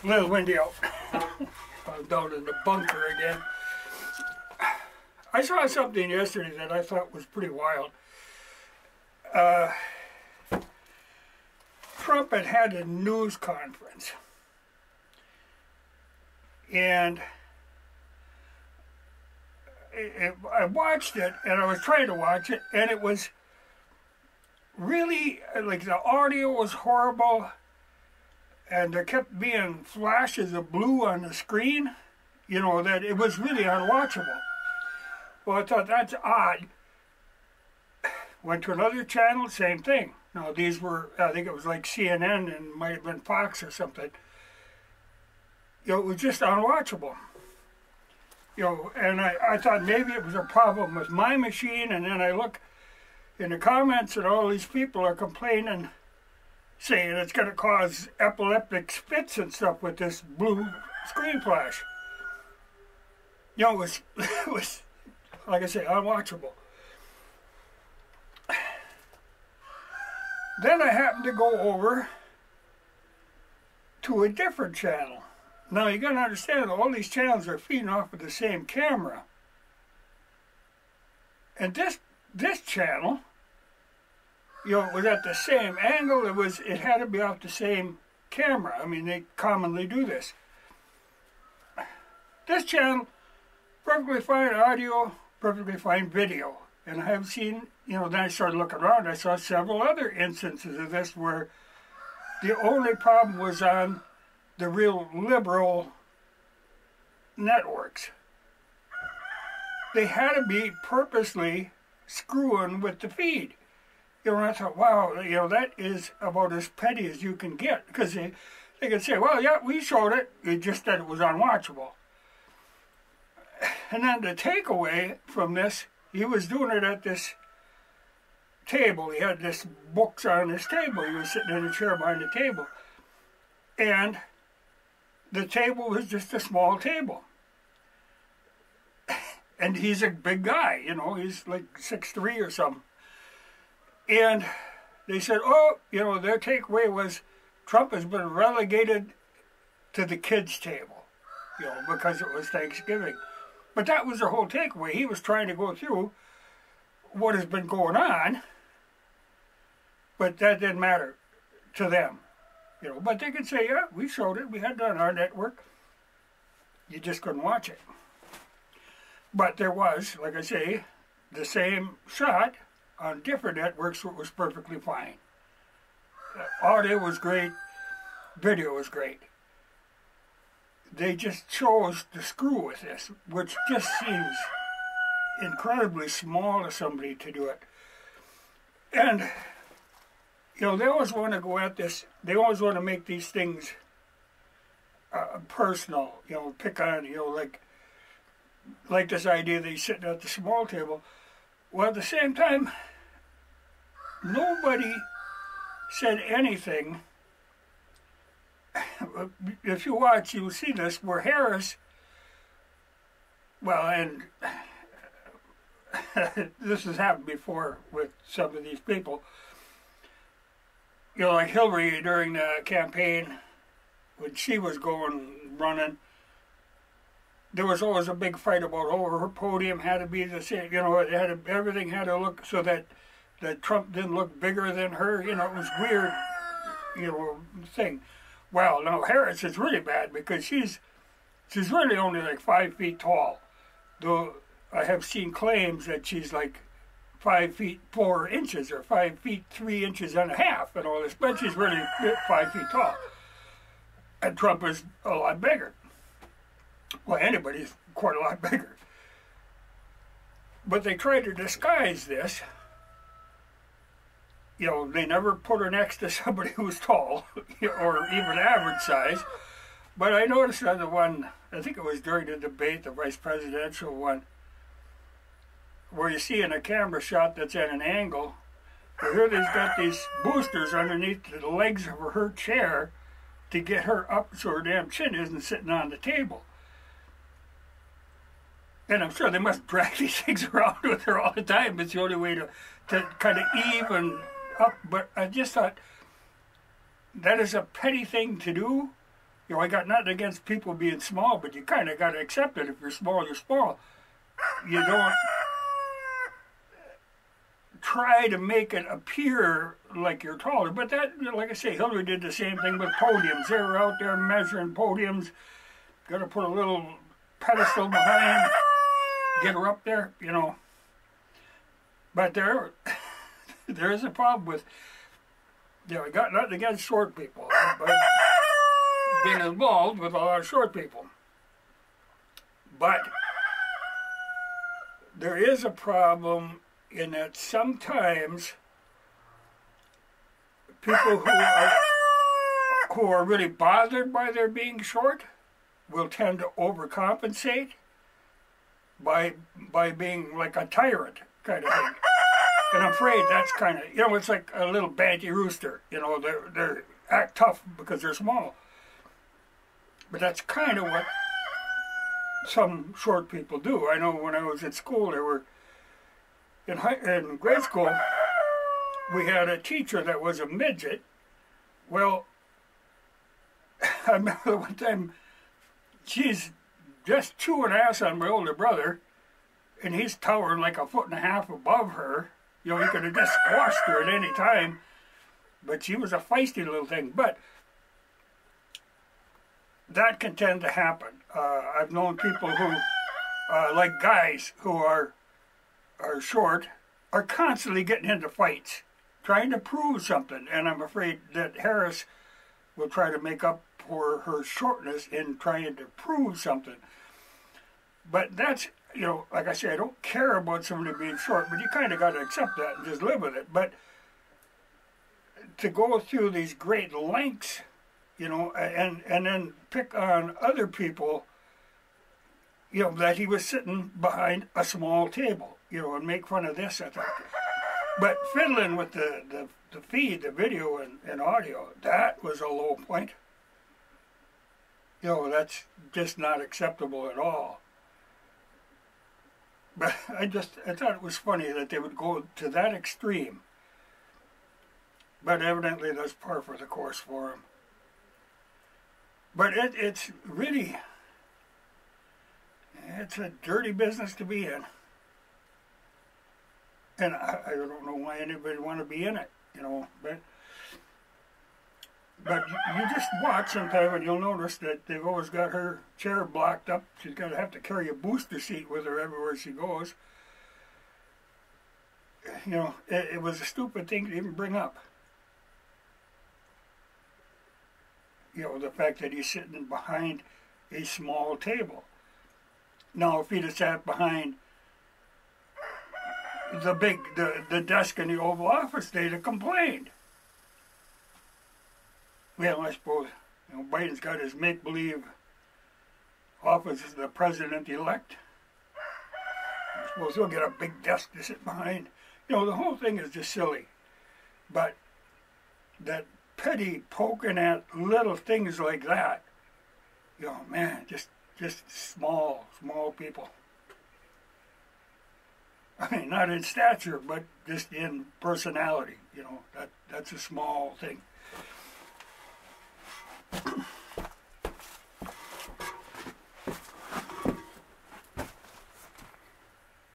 A little windy out. I'm down in the bunker again. I saw something yesterday that I thought was pretty wild. Trump had a news conference, and I watched it, and I was trying to watch it, and it was really, like, the audio was horrible, and there kept being flashes of blue on the screen, you know, that it was really unwatchable. Well, I thought, that's odd. Went to another channel, same thing. Now, these were, I think it was like CNN and might have been Fox or something. You know, it was just unwatchable. You know, and I thought maybe it was a problem with my machine, and then I look in the comments and all these people are complaining, saying it's going to cause epileptic fits and stuff with this blue screen flash. You know, it was like I say, unwatchable. Then I happened to go over to a different channel. Now you got to understand, all these channels are feeding off of the same camera. And this channel, you know, it was at the same angle. It had to be off the same camera. I mean, they commonly do this. This channel, perfectly fine audio, perfectly fine video. And I have seen, you know, then I started looking around, I saw several other instances of this where the only problem was on the real liberal networks. They had to be purposely screwing with the feed. You know, and I thought, wow, you know, that is about as petty as you can get. Because they could say, well, yeah, we showed it, it's just that it was unwatchable. And then the takeaway from this, he was doing it at this table. He had this books on his table. He was sitting in a chair behind the table. And the table was just a small table. And he's a big guy, you know, he's like 6'3" or something. And they said, oh, you know, their takeaway was Trump has been relegated to the kids' table, you know, because it was Thanksgiving. But that was their whole takeaway. He was trying to go through what has been going on, but that didn't matter to them. You know, but they could say, yeah, we showed it, we had it on our network. You just couldn't watch it. But there was, like I say, the same shot on different networks, so it was perfectly fine. Audio was great, video was great. They just chose to screw with this, which just seems incredibly small of somebody to do it. And, you know, they always want to go at this, they always want to make these things personal, you know, pick on, you know, like this idea that he's sitting at the small table. Well, at the same time, nobody said anything. If you watch, you'll see this, where Harris, well, and this has happened before with some of these people, you know, like Hillary during the campaign, when she was running, there was always a big fight about, oh, her podium had to be the same, you know, everything had to look so that Trump didn't look bigger than her, you know, it was weird, you know, thing. Well, no, Harris is really bad because she's really only like 5 feet tall. Though I have seen claims that she's like 5 feet 4 inches or 5 feet 3 inches and a half and all this, but she's really 5 feet tall. And Trump is a lot bigger. Well, anybody's quite a lot bigger. But they try to disguise this. You know, they never put her next to somebody who's tall or even average size. But I noticed on the one, I think it was during the debate, the vice presidential one, where you see in a camera shot that's at an angle, where here they've got these boosters underneath the legs of her chair to get her up so her damn chin isn't sitting on the table. And I'm sure they must drag these things around with her all the time. It's the only way to kind of even up. But I just thought, that is a petty thing to do. You know, I got nothing against people being small, but you kind of got to accept it. If you're small, you're small. You don't try to make it appear like you're taller. But that, like I say, Hillary did the same thing with podiums. They were out there measuring podiums. Got to put a little pedestal behind, get her up there, you know. But there is a problem with, you know, I got nothing against short people, but being involved with a lot of short people. But there is a problem in that sometimes people who are really bothered by their being short will tend to overcompensate by being like a tyrant kind of thing. And I'm afraid that's kind of, you know, it's like a little banty rooster. You know, they act tough because they're small. But that's kind of what some short people do. I know when I was at school, there were, in grade school, we had a teacher that was a midget. Well, I remember one time, she's just chewing ass on my older brother, and he's towering like 1.5 feet above her. You know, he could have just squashed her at any time, but she was a feisty little thing. But that can tend to happen. I've known people who, like guys who are short, are constantly getting into fights, trying to prove something. And I'm afraid that Harris will try to make up for her shortness in trying to prove something. But that's, you know, like I say, I don't care about somebody being short, but you kind of got to accept that and just live with it. But to go through these great lengths, you know, and then pick on other people, you know, that he was sitting behind a small table, you know, and make fun of this, I thought. But fiddling with the feed, the video and audio, that was a low point. You know, that's just not acceptable at all. But I thought it was funny that they would go to that extreme. But evidently that's par for the course for him. But it's really, it's a dirty business to be in. And I don't know why anybody would want to be in it, you know. But you just watch sometime and you'll notice that they've always got her chair blocked up. She's going to have to carry a booster seat with her everywhere she goes. You know, it was a stupid thing to even bring up. You know, the fact that he's sitting behind a small table. Now, if he'd have sat behind the desk in the Oval Office, they'd have complained. Well, I suppose, you know, Biden's got his make-believe office as the president-elect. I suppose he'll get a big desk to sit behind. You know, the whole thing is just silly. But that petty poking at little things like that, you know, man, just small people. I mean, not in stature, but just in personality, you know, that's a small thing.